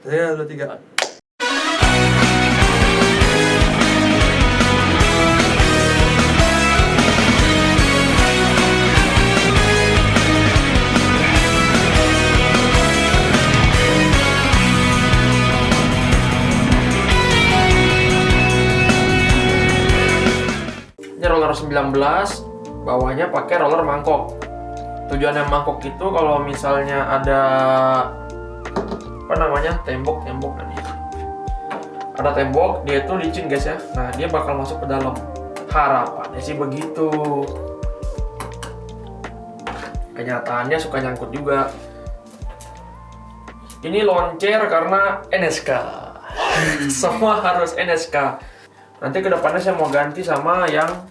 Saya 2, 3. Ini roller 19, bawahnya pakai roller mangkok. Tujuannya mangkok itu kalau misalnya ada apa namanya tembok nih. Ada tembok, dia itu licin guys ya. Nah dia bakal masuk ke dalam. Harapannya sih begitu. Kenyataannya suka nyangkut juga. Ini launcher karena NSK. Semua harus NSK. Nanti kedepannya saya mau ganti sama yang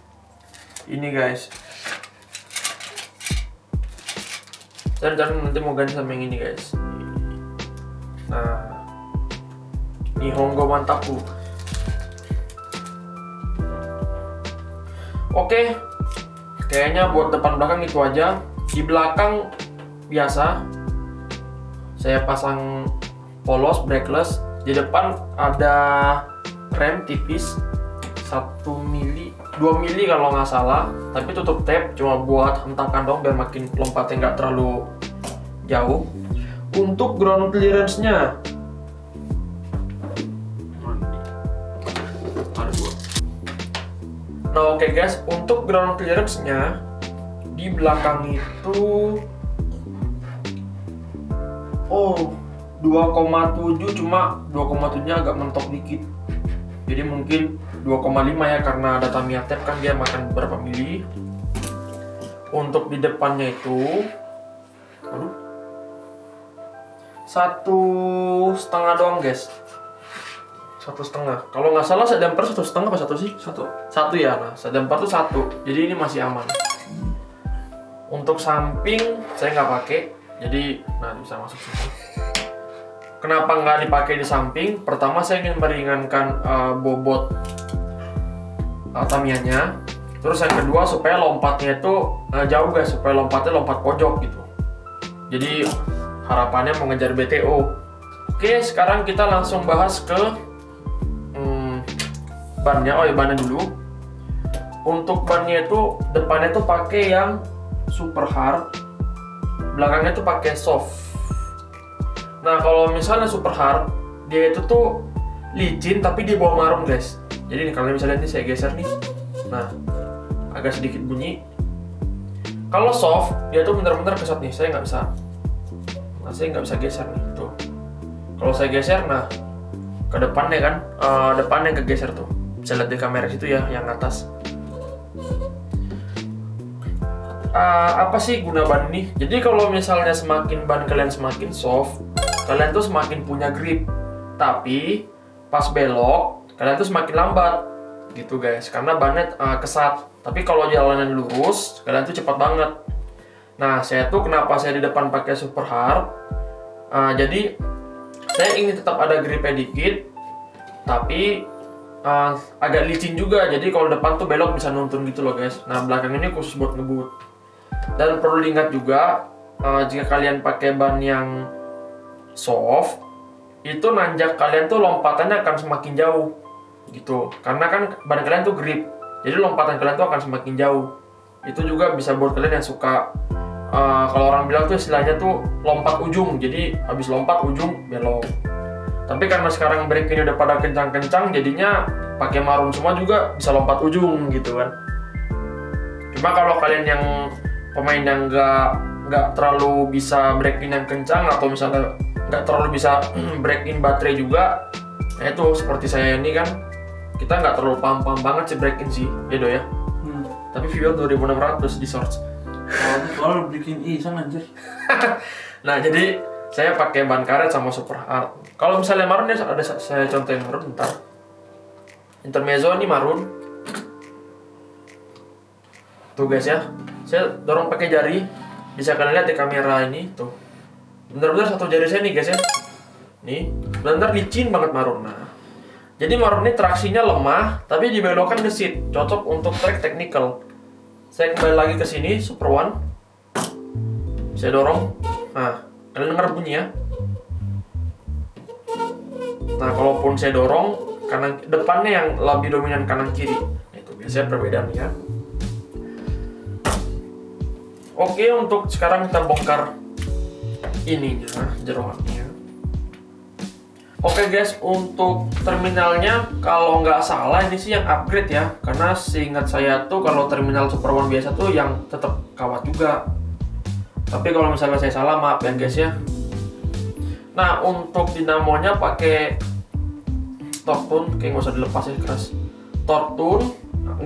ini guys. Saya nanti mau ganti sama yang ini guys. Nah, Nihongo Mantaku. Oke, kayaknya buat depan belakang itu aja. Di belakang biasa saya pasang polos brakeless. Di depan ada rem tipis 1 mili, 2 mili kalau nggak salah, tapi tutup tape cuma buat hentakan dong biar makin lompatnya nggak terlalu jauh. Untuk ground clearance-nya nah oke guys, untuk ground clearance-nya di belakang itu 2,7, cuma 2,7-nya agak mentok dikit. Jadi mungkin 2,5 ya, karena ada Tamiya tape kan dia makan beberapa mili. Untuk di depannya itu 1,5 doang guys. 1,5. Kalau nggak salah sedemper 1,5 apa 1 sih? 1 ya. Nah, sedemper tuh 1. Jadi ini masih aman. Untuk samping saya nggak pakai. Jadi bisa masuk sini. Kenapa nggak dipakai di samping? Pertama saya ingin meringankan bobot Tamiya-nya. Terus yang kedua supaya lompatnya itu jauh guys, supaya lompatnya lompat pojok gitu. Jadi harapannya mengejar BTO. Oke, sekarang kita langsung bahas ke bannya. Bannya dulu. Untuk bannya itu depannya itu pakai yang super hard, belakangnya itu pakai soft. Nah kalau misalnya super hard, dia itu tuh licin tapi di bawah marun guys. Jadi nih kalian bisa lihat nih, saya geser nih. Nah agak sedikit bunyi. Kalau soft, dia tuh bener-bener kesat nih. Saya nggak bisa geser nih. Tuh. Kalau saya geser, nah ke depannya kan, depannya kegeser tuh. Bisa lihat di kamera situ ya, yang atas. Apa sih guna ban ini? Jadi kalau misalnya semakin ban kalian semakin soft, kalian tuh semakin punya grip. Tapi pas belok, kalian tuh semakin lambat gitu guys, karena bannya kesat. Tapi kalau jalanan lurus, kalian tuh cepat banget. Nah, saya tuh kenapa saya di depan pakai super hard? Jadi saya ingin tetap ada gripnya dikit, tapi agak licin juga. Jadi kalau depan tuh belok bisa nuntun gitu loh guys. Nah, belakang ini khusus buat ngebut. Dan perlu diingat juga, jika kalian pakai ban yang soft, itu nanjak kalian tuh lompatannya akan semakin jauh gitu. Karena kan ban kalian tuh grip, jadi lompatan kalian tuh akan semakin jauh. Itu juga bisa buat kalian yang suka, kalau orang bilang tuh istilahnya tuh lompat ujung. Jadi habis lompat ujung belok. Tapi karena sekarang brake ini udah pada kencang-kencang, jadinya pakai marun semua juga bisa lompat ujung gitu kan. Cuma kalau kalian yang pemain yang nggak terlalu bisa break in yang kencang, atau misalnya nggak terlalu bisa break in baterai juga, nah itu seperti saya ini kan, kita nggak terlalu paham banget sih break in sih, ya do ya. Tapi viewer 2.600 di search. Kalau bikin iseng anjir. Nah jadi saya pakai ban karet sama super hard. Kalau misalnya marun ya ada saya contohin marun bentar. Intermezzo ini marun. Tuh guys ya, saya dorong pakai jari, bisa kalian lihat di kamera ini tuh. Bener-bener satu jari saya nih guys ya. Nih, bener-bener licin banget marun. Nah, jadi marun ini traksinya lemah, tapi dibelokkan gesit, cocok untuk track technical. Saya kembali lagi ke sini, Super One. Saya dorong. Nah, kalian dengar bunyi ya? Nah, kalaupun saya dorong kanan depannya yang lebih dominan kanan kiri. Nah, itu biasanya perbedaannya. Oke, untuk sekarang kita bongkar ininya, jeroannya. Oke guys, untuk terminalnya kalau nggak salah ini sih yang upgrade ya. Karena seingat saya tuh kalau terminal Super One biasa tuh yang tetap kawat juga. Tapi kalau misalnya saya salah, maaf ya guys ya. Nah, untuk dinamonya pakai torque tune, kayak nggak usah dilepas ya, keras. Torque tune,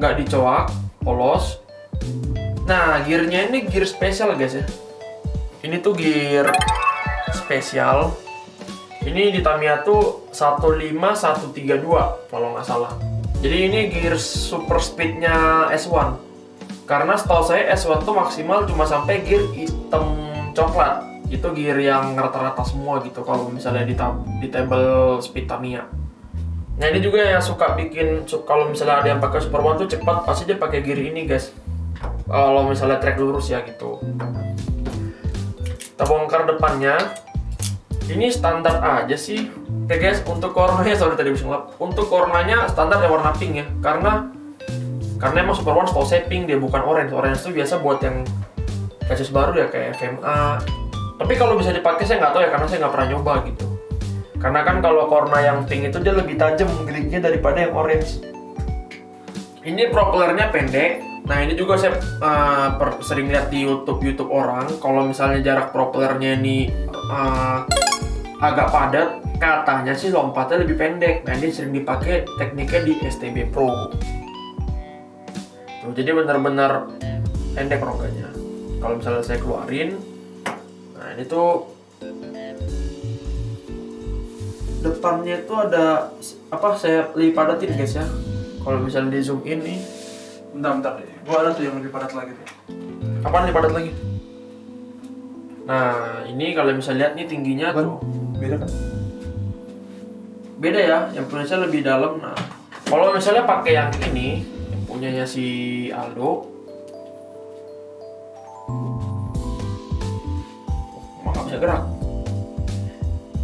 nggak dicoak, polos. Nah, gearnya ini gear spesial guys ya. Ini tuh gear spesial. Ini di Tamiya tuh 15132 kalau nggak salah. Jadi ini gear super speednya S1. Karena setahu saya S1 tuh maksimal cuma sampai gear hitam coklat. Itu gear yang rata-rata semua gitu kalau misalnya di table speed Tamiya. Nah, ini juga yang suka bikin kalau misalnya ada yang pakai Super One tuh cepat, pasti dia pakai gear ini guys. Kalau misalnya trek lurus ya gitu. Kita bongkar depannya. Ini standar aja sih. Oke guys, untuk cornanya sorry tadi bisa ngelap. Untuk cornanya standar yang warna pink ya. Karena emang Super One setahu saya pink, dia bukan orange. Orange itu biasa buat yang kasus baru ya kayak FMA. Tapi kalau bisa dipakai saya nggak tahu ya, karena saya nggak pernah nyoba gitu. Karena kan kalau corna yang pink itu dia lebih tajam gripnya daripada yang orange. Ini propellernya pendek. Nah, ini juga saya sering lihat di YouTube orang. Kalau misalnya jarak propellernya ini agak padat, katanya sih lompatnya lebih pendek. Nah, ini sering dipakai tekniknya di STB Pro. Tuh, jadi benar-benar pendek rongganya. Kalau misalnya saya keluarin, nah ini tuh depannya itu ada apa? Saya lebih padatin guys ya. Kalau misalnya di zoom in nih, Bentar deh. Gua ada tuh yang lebih padat lagi tuh. apaan lebih padat lagi? Nah, ini kalau misalnya lihat nih tingginya tuh Beda kan? beda ya, yang punya saya lebih dalam. Nah, kalau misalnya pakai yang ini, yang punyanya si Aldo, nggak bisa gerak.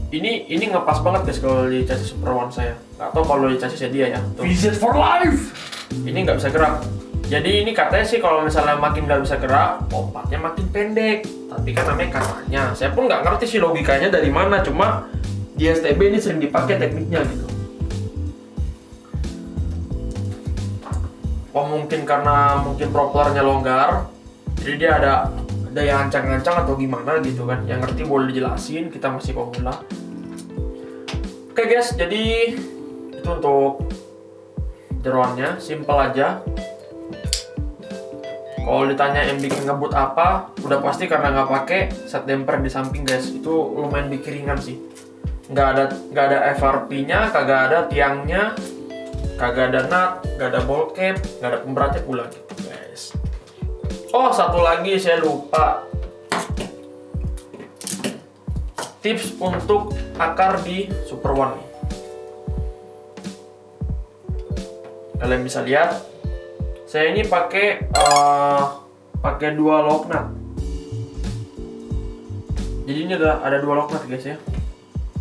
Ini ngepas banget guys kalau di chassis Super One saya. Nggak tahu kalau di chassis dia ya. Tuh. Visit for life. Ini nggak bisa gerak. Jadi ini katanya sih kalau misalnya makin nggak bisa gerak, lompatnya makin pendek. Tapi kan namanya katanya. Saya pun nggak ngerti sih logikanya dari mana. Cuma di STB ini sering dipakai tekniknya gitu. Oh, mungkin karena propellernya longgar, jadi dia ada yang ancang-ancang atau gimana gitu kan. Yang ngerti boleh dijelasin, kita masih pemula. Oke guys, jadi itu untuk jeroannya, simple aja. Kalau ditanya yang bikin ngebut apa, udah pasti karena nggak pakai set damper di samping guys. Itu lumayan bikin ringan sih. Nggak ada FRP-nya, kagak ada tiangnya, kagak ada nut, nggak ada bolt cap, nggak ada pemberatnya pula gitu guys. Oh, satu lagi saya lupa. Tips untuk akar di Super One nih. Kalian bisa lihat, saya ini pakai 2 lock nut. Jadi ini ada 2 lock nut guys ya.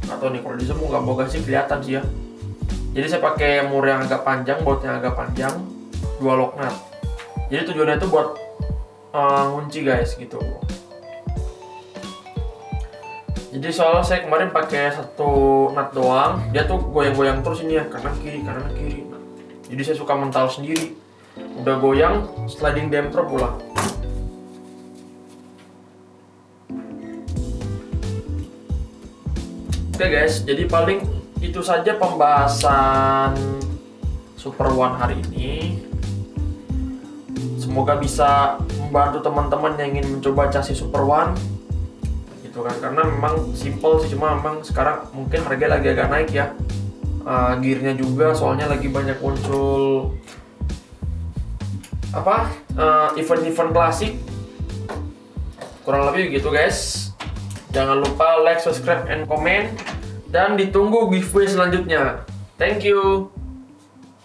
Atau nih kalau di zoom nggak boga sih kelihatan sih ya. Jadi saya pakai mur yang agak panjang, bautnya agak panjang, 2 lock nut. Jadi tujuannya itu buat ngunci guys gitu. Jadi soalnya saya kemarin pakai 1 nut doang, dia tuh goyang-goyang terus ini ya, kanan kiri. Nah, jadi saya suka mental sendiri. Udah goyang, sliding damper pula. Oke guys, jadi paling itu saja pembahasan Super One hari ini. Semoga bisa membantu teman-teman yang ingin mencoba chassis Super One. Gitu kan, karena memang simple sih, cuma memang sekarang mungkin harga lagi agak naik ya. Gearnya juga soalnya lagi banyak muncul event-event klasik. Kurang lebih gitu guys. Jangan lupa like, subscribe, and comment. Dan ditunggu giveaway selanjutnya. Thank you.